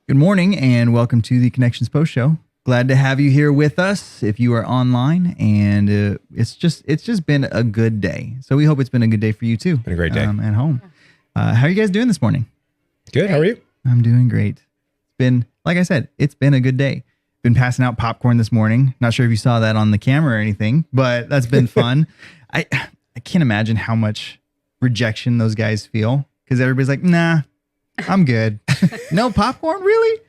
Good morning and welcome to the Connections Post Show. Glad to have you here with us if you are online, and it's just been a good day. So we hope it's been a good day for you too. Been a great day at home. How are you guys doing this morning? Good. How are you? I'm doing great. It's been, like I said, it's been a good day. Been passing out popcorn this morning. Not sure if you saw that on the camera or anything, but that's been fun. I can't imagine how much rejection those guys feel because everybody's like, nah, I'm good. No popcorn, really?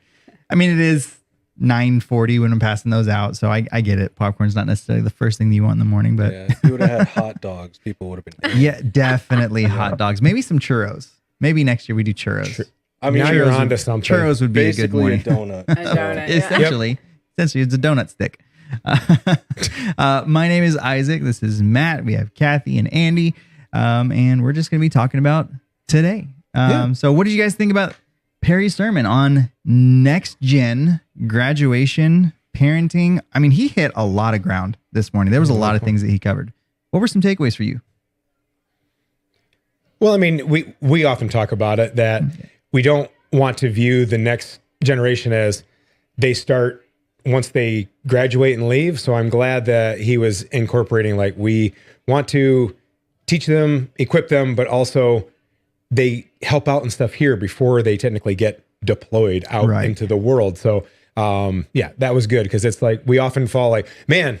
I mean, it is 9:40 when I'm passing those out, so I get it. Popcorn's not necessarily the first thing that you want in the morning, but if you would have had hot dogs, people would have been. Yeah, definitely hot dogs. Maybe some churros. Maybe next year we do churros. I mean, now you're onto something. Churros would be a good morning. Basically a donut. A donut, yeah. Essentially, it's a donut stick. My name is Isaac. This is Matt. We have Kathy and Andy, and we're just going to be talking about today. So what did you guys think about Perry's sermon on next gen graduation, parenting? I mean, he hit a lot of ground this morning. There was a lot of things that he covered. What were some takeaways for you? Well, I mean, we often talk about it that we don't want to view the next generation as they start once they graduate and leave. So I'm glad that he was incorporating, like, we want to teach them, equip them, but also they help out and stuff here before they technically get deployed out into the world. So, that was good because it's like we often fall like, man,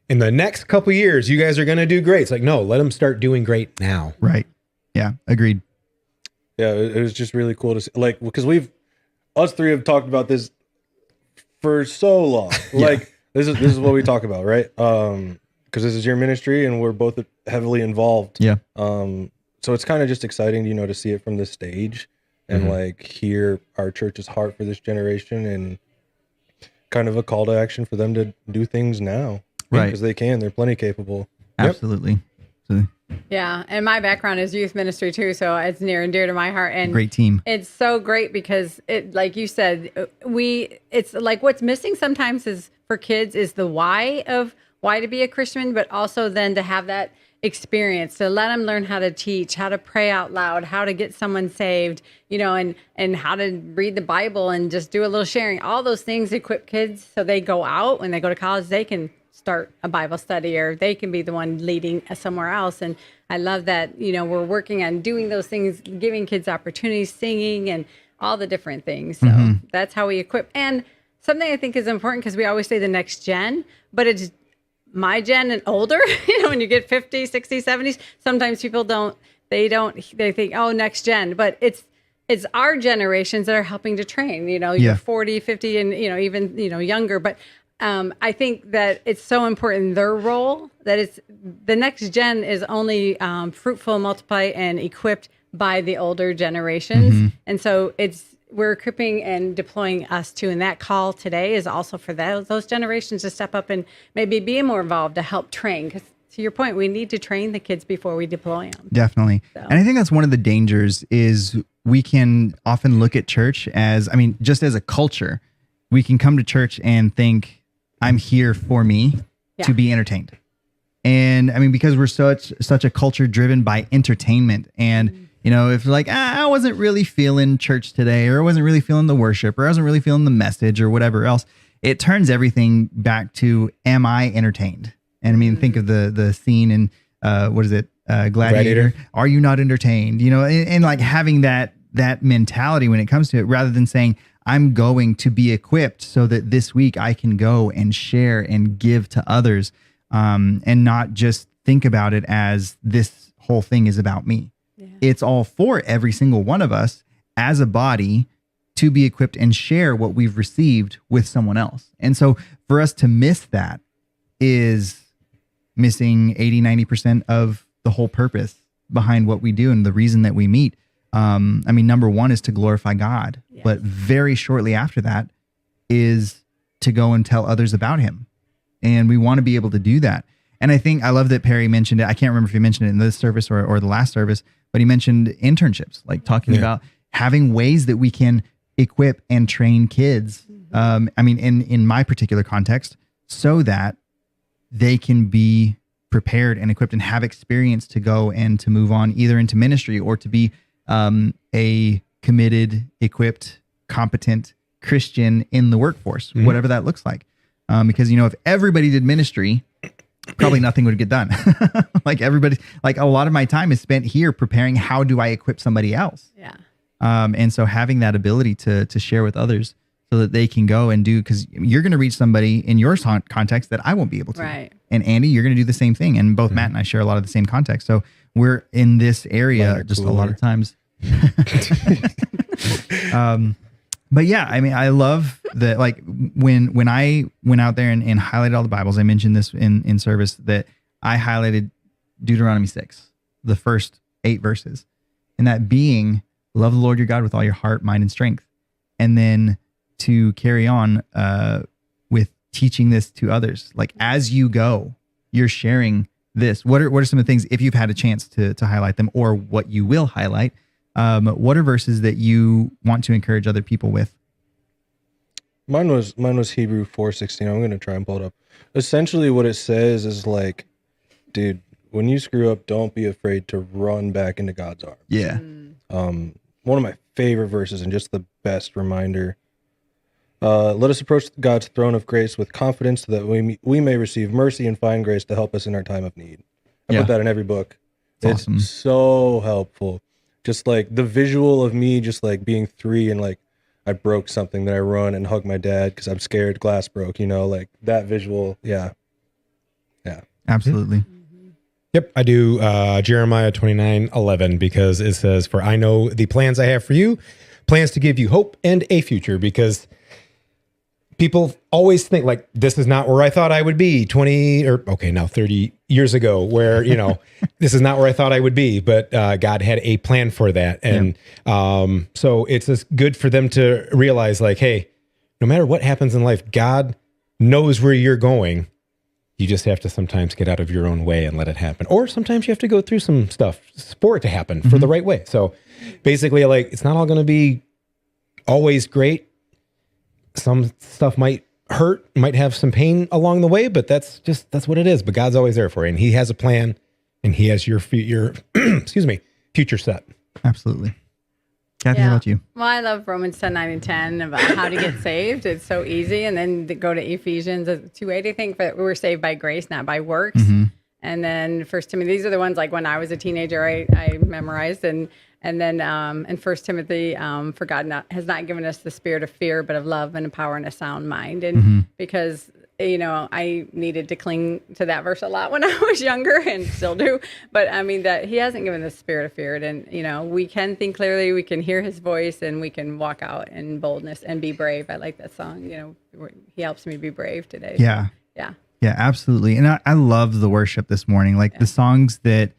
in the next couple of years, you guys are going to do great. It's like, no, let them start doing great now. Right. Yeah. Agreed. Yeah, it was just really cool to see, like, because us three have talked about this for so long. Like, this is what we talk about, right? Because this is your ministry and we're both heavily involved. Yeah. So it's kind of just exciting, to see it from this stage and like hear our church's heart for this generation and kind of a call to action for them to do things now. Right. Because they can. They're plenty capable. Absolutely. So, Yeah, and my background is youth ministry too, so it's near and dear to my heart. And great team. It's so great because it, like you said, it's like what's missing sometimes is for kids is the why to be a Christian, but also then to have that experience to let them learn how to teach, how to pray out loud, how to get someone saved, and how to read the Bible and just do a little sharing. All those things equip kids so they go out when they go to college, they can start a Bible study or they can be the one leading somewhere else. And I love that, we're working on doing those things, giving kids opportunities, singing and all the different things. So that's how we equip. And something I think is important because we always say the next gen, but it's my gen and older, when you get 50, 60, 70s, sometimes people they think, oh, next gen, but it's our generations that are helping to train, you're 40, 50 and, even, younger, but I think that it's so important, their role, that it's the next gen is only fruitful, multiply, and equipped by the older generations. And so we're equipping and deploying us too. And that call today is also for those generations to step up and maybe be more involved to help train. Because to your point, we need to train the kids before we deploy them. Definitely. So. And I think that's one of the dangers is we can often look at church as, just as a culture, we can come to church and think, I'm here for me to be entertained. And because we're such a culture driven by entertainment and if like, I wasn't really feeling church today, or I wasn't really feeling the worship, or I wasn't really feeling the message or whatever else, it turns everything back to, am I entertained? And think of the scene in, Gladiator. Are you not entertained? And like having that mentality when it comes to it, rather than saying, I'm going to be equipped so that this week I can go and share and give to others, and not just think about it as this whole thing is about me. Yeah. It's all for every single one of us as a body to be equipped and share what we've received with someone else. And so for us to miss that is missing 80, 90% of the whole purpose behind what we do and the reason that we meet. Number one is to glorify God, but very shortly after that is to go and tell others about him. And we want to be able to do that. And I love that Perry mentioned it. I can't remember if he mentioned it in this service or the last service, but he mentioned internships, like talking about having ways that we can equip and train kids. In my particular context, so that they can be prepared and equipped and have experience to go and to move on either into ministry or to be a committed, equipped, competent Christian in the workforce, whatever that looks like. Because, if everybody did ministry, probably nothing would get done. Like a lot of my time is spent here preparing how do I equip somebody else. Yeah. And so having that ability to share with others so that they can go and do, because you're going to reach somebody in your context that I won't be able to. Right. And Andy, you're going to do the same thing. And both Matt and I share a lot of the same context. So we're in this area just a lot of times. But yeah, I mean, I love that. Like when I went out there and highlighted all the Bibles, I mentioned this in service that I highlighted Deuteronomy 6, the first 8 verses, and that being love the Lord your God with all your heart, mind, and strength. And then to carry on with teaching this to others. Like as you go, you're sharing this. What are some of the things, if you've had a chance to highlight them, or what you will highlight, what are verses that you want to encourage other people with? Mine was Hebrew 4:16. I'm going to try and pull it up. Essentially what it says is like, dude, when you screw up, don't be afraid to run back into God's arms. Yeah. One of my favorite verses and just the best reminder. Let us approach God's throne of grace with confidence so that we may receive mercy and find grace to help us in our time of need. I put that in every book. It's awesome. So helpful. Just like the visual of me just like being 3 and like I broke something, that I run and hug my dad because I'm scared glass broke, like that visual. Yeah. Absolutely. Yep, I do Jeremiah 29:11 because it says, "For I know the plans I have for you, plans to give you hope and a future." Because people always think like, this is not where I thought I would be 30 years ago, where, this is not where I thought I would be, but God had a plan for that. And so it's just good for them to realize like, hey, no matter what happens in life, God knows where you're going. You just have to sometimes get out of your own way and let it happen. Or sometimes you have to go through some stuff for it to happen for the right way. So basically, like, it's not all going to be always great. Some stuff might hurt, might have some pain along the way, but that's what it is. But God's always there for you, and He has a plan, and He has your future set. Absolutely. Kathy, how about you? Well, I love Romans 10:9 and 10 about how to get saved. It's so easy. And then to go to Ephesians 2:8, I think, that we're saved by grace, not by works. And then 1 Timothy, these are the ones like when I was a teenager, I memorized. And then in 1 Timothy, for God has not given us the spirit of fear, but of love and a power and a sound mind. And because, I needed to cling to that verse a lot when I was younger and still do. But I mean, that He hasn't given the spirit of fear. And, we can think clearly, we can hear His voice, and we can walk out in boldness and be brave. I like that song. He helps me be brave today. Yeah. Yeah. Yeah, absolutely. And I love the worship this morning. Like the songs that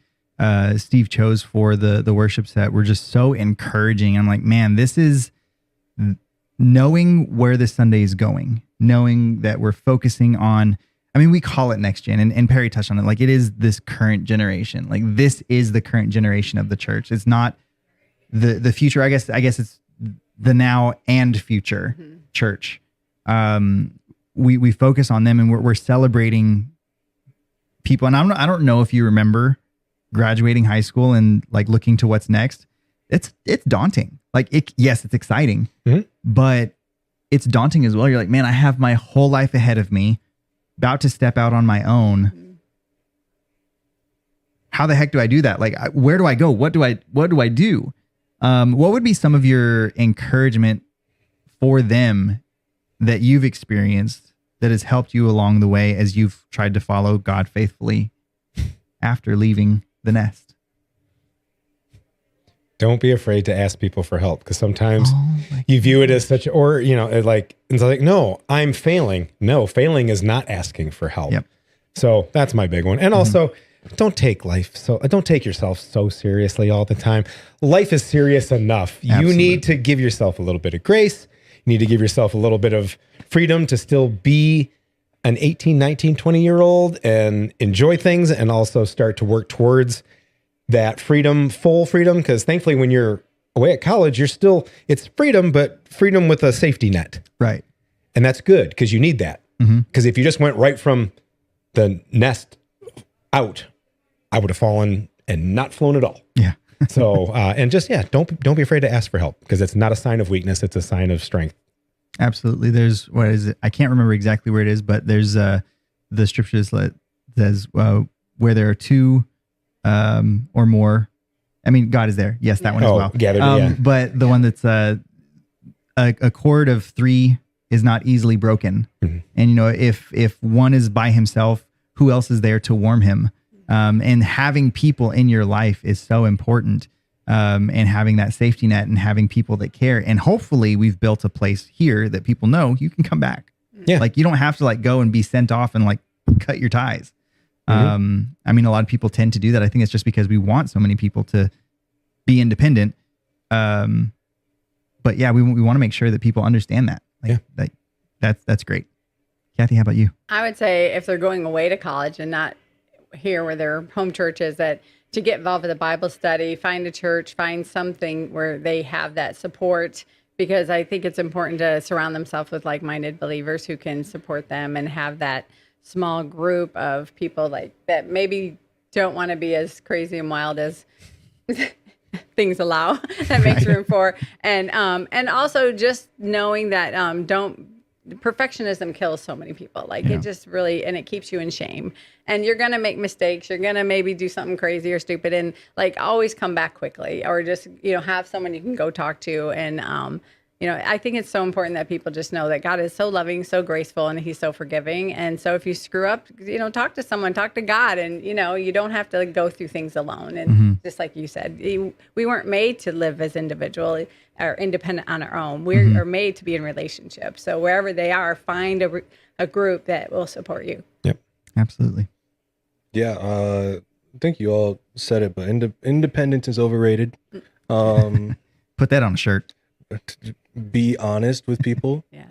Steve chose for the worship set were just so encouraging. I'm like, man, this is knowing where this Sunday is going, knowing that we're focusing on, we call it next gen, and Perry touched on it. Like, it is this current generation. Like, this is the current generation of the church. It's not the future. I guess it's the now and future church. We focus on them, and we're celebrating people. And I don't know if you remember graduating high school and like looking to what's next. It's daunting. Like, yes, it's exciting, but it's daunting as well. You're like, man, I have my whole life ahead of me, about to step out on my own. How the heck do I do that? Like, where do I go? What do I do? What would be some of your encouragement for them that you've experienced that has helped you along the way as you've tried to follow God faithfully after leaving the nest? Don't be afraid to ask people for help, because sometimes you view it as such, or, it's like, no, I'm failing. No, failing is not asking for help. Yep. So that's my big one. And also, don't take yourself so seriously all the time. Life is serious enough. Absolutely. You need to give yourself a little bit of grace. You need to give yourself a little bit of freedom to still be an 18, 19, 20-year-old and enjoy things, and also start to work towards that freedom, full freedom. Because thankfully, when you're away at college, it's freedom, but freedom with a safety net. Right. And that's good, because you need that. Because if you just went right from the nest out, I would have fallen and not flown at all. Yeah. So, and just, don't be afraid to ask for help, because it's not a sign of weakness. It's a sign of strength. Absolutely. There's, what is it? I can't remember exactly where it is, but there's the scriptures that says where there are two or more. I mean, God is there. Yes, that one as well. Gathered, yeah. But the one that's a cord of three is not easily broken. Mm-hmm. And, you know, if one is by himself, who else is there to warm him? And having people in your life is so important. And having that safety net and having people that care. And hopefully we've built a place here that people know you can come back. Yeah. Like you don't have to like go and be sent off and like cut your ties. Mm-hmm. I mean, a lot of people tend to do that. I think it's just because we want so many people to be independent. But yeah, we want to make sure that people understand that. Like, that's great. Kathy, how about you? I would say if they're going away to college and not here where their home church is, that to get involved with a Bible study, find a church, find something where they have that support, because I think it's important to surround themselves with like-minded believers who can support them and have that small group of people like that maybe don't want to be as crazy and wild as things allow that makes room for. And also just knowing that perfectionism kills so many people. Like it just really, and it keeps you in shame, and you're going to make mistakes. You're going to maybe do something crazy or stupid, and like always come back quickly, or just, you know, have someone you can go talk to. And, you know, I think it's so important that people just know that God is so loving, so graceful, and he's so forgiving. And so if you screw up, you know, talk to someone, talk to God, and, you know, you don't have to go through things alone. And just like you said, we weren't made to live as individual or independent on our own. We are made to be in relationships. So wherever they are, find a group that will support you. Yep. Absolutely. Yeah. I think you all said it, but independence is overrated. Put that on a shirt. Be honest with people. Yeah.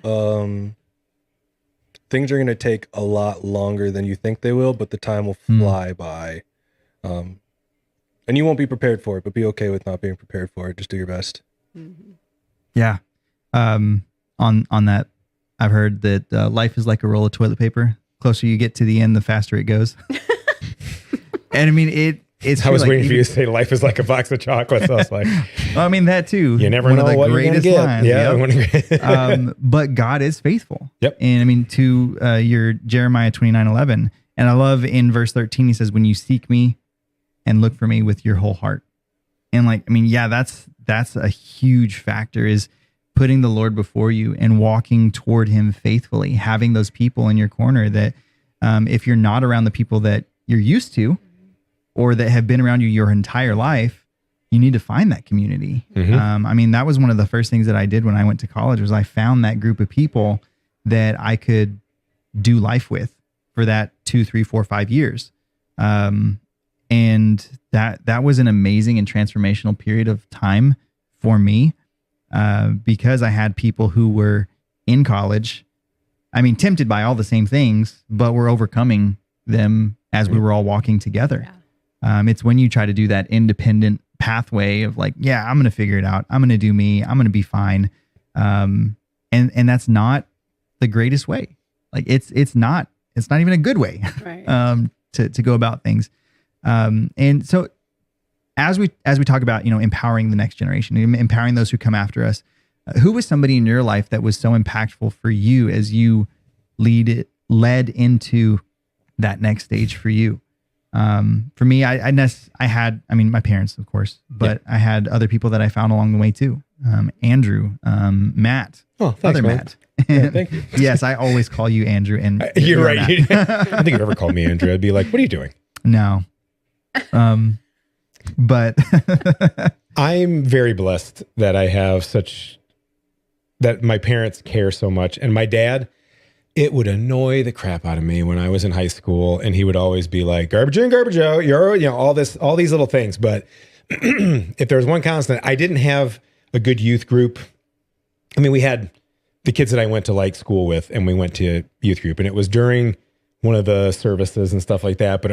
Things are going to take a lot longer than you think they will, but the time will fly by. And you won't be prepared for it, but be okay with not being prepared for it. Just do your best. Mm-hmm. Yeah. On that, I've heard that life is like a roll of toilet paper. Closer you get to the end, the faster it goes. And I mean, it's. I was true, waiting for you to say life is like a box of chocolates. So I was like, I mean, that too. you never One know of the what you're going to greatest get. lines. Yeah. Yep. But God is faithful. Yep. And I mean, to your Jeremiah 29:11, and I love in verse 13, he says, when you seek me and look for me with your whole heart. And like, I mean, yeah, that's a huge factor, is putting the Lord before you and walking toward him faithfully, having those people in your corner that if you're not around the people that you're used to or that have been around you your entire life, you need to find that community. I mean, that was one of the first things that I did when I went to college, was I found that group of people that I could do life with for that 2, 3, 4, 5 years. And that was an amazing and transformational period of time for me, because I had people who were in college, I mean, tempted by all the same things, but were overcoming them as we were all walking together. Yeah. It's when you try to do that independent pathway of like, yeah, I'm going to figure it out. I'm going to do me. I'm going to be fine. And that's not the greatest way. Like it's not even a good way, Right. To go about things. And so as we talk about, you know, empowering the next generation, empowering those who come after us, who was somebody in your life that was so impactful for you as you led into that next stage for you? For me, I had, I mean, my parents, of course, but I had other people that I found along the way too. Andrew, Matt, Oh, thanks, other man. Matt. Yeah, thank you. Yes, I always call you Andrew, and You're right. Matt. I think you've ever called me Andrew. I'd be like, what are you doing? No. But I'm very blessed that I have that my parents care so much. And my dad, it would annoy the crap out of me when I was in high school. And he would always be like, garbage in, garbage out, all these little things. But if there was one constant, I didn't have a good youth group. I mean, we had the kids that I went to like school with, and we went to youth group, and it was during one of the services and stuff like that. But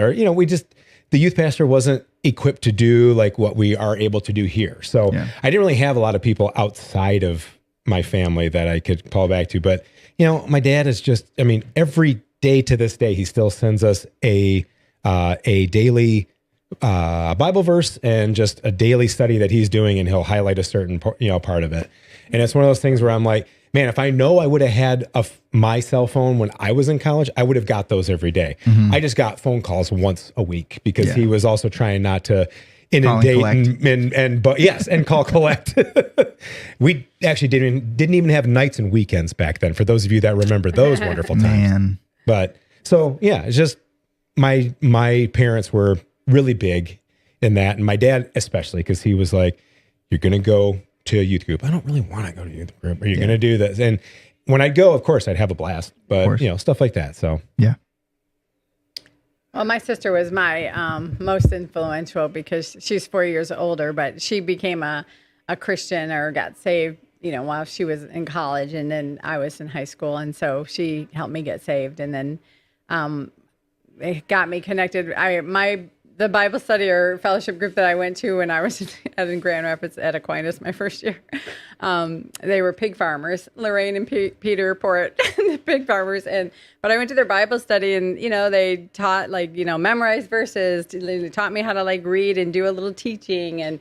the youth pastor wasn't equipped to do like what we are able to do here. So I didn't really have a lot of people outside of my family that I could call back to. But, you know, my dad is just, I mean, every day to this day, he still sends us a daily Bible verse and just a daily study that he's doing, and he'll highlight a certain part of it. And it's one of those things where I'm like, man, if I know I would have had my cell phone when I was in college, I would have got those every day. I just got phone calls once a week because he was also trying not to inundate and call collect. We actually didn't even have nights and weekends back then. For those of you that remember those wonderful times. Man. But so yeah, it's just my parents were really big in that, and my dad especially, because he was like, "You're going to go to a youth group." I don't really want to go to a youth group. Are you going to do this? And when I'd go, of course, I'd have a blast. But stuff like that. So yeah. Well, my sister was my most influential because she's 4 years older, but she became a Christian or got saved, while she was in college, and then I was in high school, and so she helped me get saved, and then it got me connected. The Bible study or fellowship group that I went to when I was in Grand Rapids at Aquinas my first year, they were pig farmers. Lorraine and Peter Port, the pig farmers. But I went to their Bible study, and they taught memorize verses. They taught me how to read and do a little teaching, and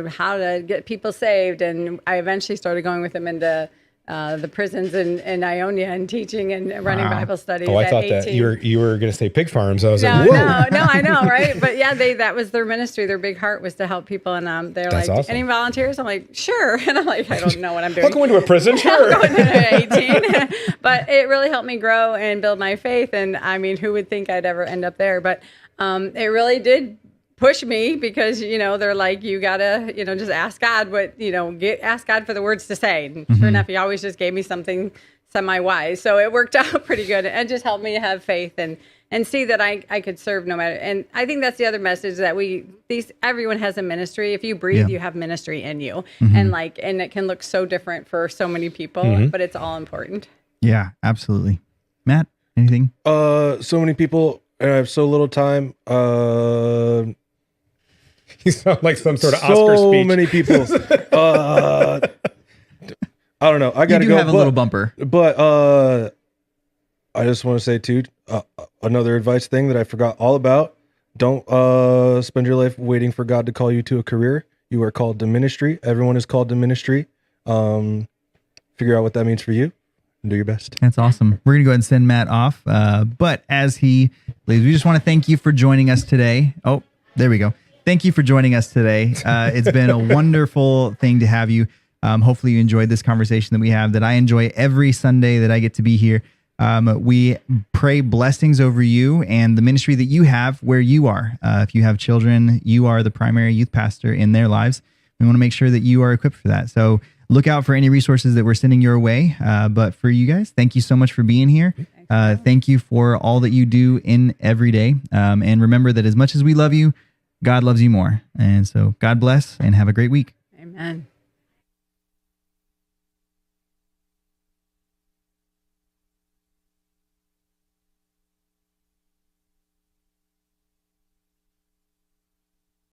how to get people saved. And I eventually started going with them into the prisons in Ionia and teaching and running Bible studies. Oh, I thought 18. that you were going to say pig farms. I was no, like, whoa. No, I know, right? But yeah, that was their ministry. Their big heart was to help people, and they're That's like, awesome. "Any volunteers?" I'm like, "Sure," and I'm like, "I don't know what I'm doing." I'll go into a prison, sure. I'm going into 18, but it really helped me grow and build my faith. And I mean, who would think I'd ever end up there? But it really did push me because they're like, you gotta just ask God ask God for the words to say, and sure enough, he always just gave me something semi-wise, so it worked out pretty good and just helped me have faith and see that I could serve no matter. And I think that's the other message, that everyone has a ministry. If you breathe, you have ministry in you, and it can look so different for so many people, but it's all important. Yeah, absolutely. Matt, anything? So many people, and I have so little time. You sound like some sort of Oscar speech. So many people. I don't know. I gotta go. Have a little bumper, but I just want to say too, another advice thing that I forgot all about. Don't spend your life waiting for God to call you to a career. You are called to ministry. Everyone is called to ministry. Figure out what that means for you and do your best. That's awesome. We're going to go ahead and send Matt off. But as he leaves, we just want to thank you for joining us today. Oh, there we go. Thank you for joining us today. It's been a wonderful thing to have you. Hopefully you enjoyed this conversation that we have, that I enjoy every Sunday that I get to be here. We pray blessings over you and the ministry that you have where you are. If you have children, you are the primary youth pastor in their lives. We want to make sure that you are equipped for that. So look out for any resources that we're sending your way. But for you guys, thank you so much for being here. Thank you for all that you do in every day. And remember that as much as we love you, God loves you more. And so God bless and have a great week. Amen.